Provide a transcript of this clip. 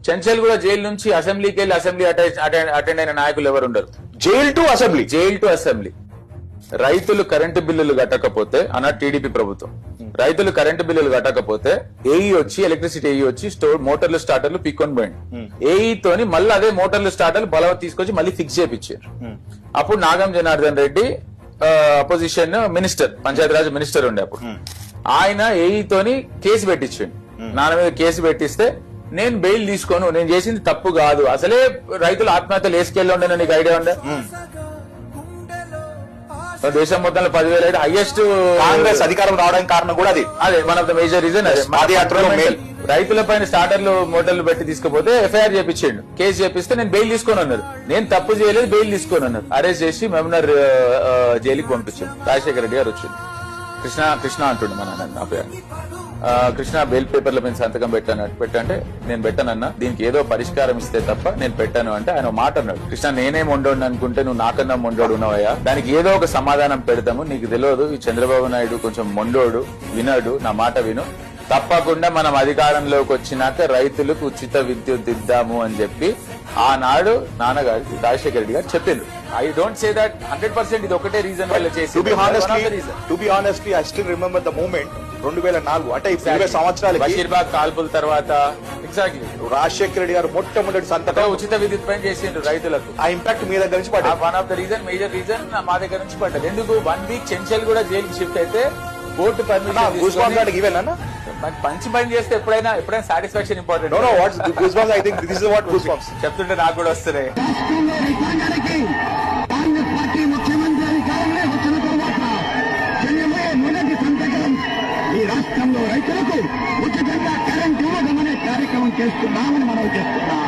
చెంచల్ కూడా జైలు నుంచి అసెంబ్లీకి వెళ్ళి అసెంబ్లీ అటెండ్ అయిన నాయకులు ఎవరు ఉండరు. Jail to assembly. రైతులు కరెంటు బిల్లులు కట్టకపోతే అన్న టీడీపీ ప్రభుత్వం రైతులు కరెంటు బిల్లులు కట్టకపోతే ఏఈ వచ్చి ఎలక్ట్రిసిటీ ఏఈ వచ్చి మోటార్లు స్టార్టర్లు పీక్కొని పోయింది. ఏఈతోని మళ్ళీ అదే మోటార్లు స్టార్టర్లు బలవ తీసుకొచ్చి మళ్ళీ ఫిక్స్ చేయించారు. అప్పుడు Nagam Janardhan Reddy opposition minister, Panchayati Raj minister ఉండే అప్పుడు, ఆయన ఏఈతోని కేసు పెట్టించండి. నాన్న మీద కేసు పెట్టిస్తే నేను బెయిల్ తీసుకోను, నేను చేసింది తప్పు కాదు, అసలే రైతులు ఆత్మహత్యలు వేసుకెళ్ళి ఉండే, నీకు ఐడియా ఉండే? దేశం మొత్తంలో 10,000 హైయెస్ట్ కాంగ్రెస్ అధికారం రావడానికి కారణం కూడా అదే one of the major reason. అదే రైతుల పైన స్టార్టర్లు మోటార్లు పెట్టి తీసుకుపోతే ఎఫ్ఐఆర్ చేపించండు, కేసు చేపిస్తే నేను బెయిల్ తీసుకొని అన్నారు. నేను తప్పు చేయలేదు, బెయిల్ తీసుకొని అన్నారు. అరెస్ట్ చేసి మహబూబ్నగర్ జైలుకి పంపించాడు. రాజశేఖర రెడ్డి గారు వచ్చింది. కృష్ణ అంటుండే మన నా పేరు కృష్ణ బెయిల్ పేపర్ల మీద సంతకం పెట్టంటే నేను పెట్టానన్నా, దీనికి ఏదో పరిష్కారం ఇస్తే తప్ప నేను పెట్టాను అంటే ఆయన మాట అన్నాడు, కృష్ణ నేనేం వండోడు అనుకుంటే నువ్వు నాకన్నా మొండోడు ఉన్నావయ్యా, దానికి ఏదో ఒక సమాధానం పెడతాము, నీకు తెలియదు ఈ చంద్రబాబు నాయుడు కొంచెం మొండోడు, వినడు, నా మాట విను, తప్పకుండా మనం అధికారంలోకి వచ్చినాక రైతులకు ఉచిత విద్యుత్ ఇద్దాము అని చెప్పి ఆనాడు నాన్నగారు రాజశేఖర రెడ్డి గారు చెప్పిండ్రు. ఐ డోంట్ సే దట్ 100% ఇది ఒకటే రీజన్ వల్ల చేసి. To be honestly I still remember the moment 2004 అంటే 20 సంవత్సరాలు బషీర్బాగ్ కాల్పుల తర్వాత ఎగ్జాక్ట్లీ రాజశేఖర రెడ్డి గారు మొట్టమొదటి సంతకం ఉచిత విద్యుత్ పైన చేసిండ్రు రైతులకు. ఆ ఇంపాక్ట్ మీ దగ్గర నుంచి పడ్డది. One of the reason, major reason మా దగ్గర నుంచి పడ్డది. ఎందుకు 1 వీక్ చెంచల్ కూడా జైలుకి షిఫ్ట్ అయితే కోర్టు పర్మిషన్ మంచి పని చేస్తే ఎప్పుడైనా సాటిస్ఫాక్షన్ ఇంపార్టెంట్. చెప్తుంటే నాకు కూడా వస్తున్నాయి. ఈ రాష్ట్రంలో రైతులకు ఉచితంగా కరెంట్ ఇవ్వడమనే కార్యక్రమం చేస్తున్నామని మనం చేస్తున్నాం.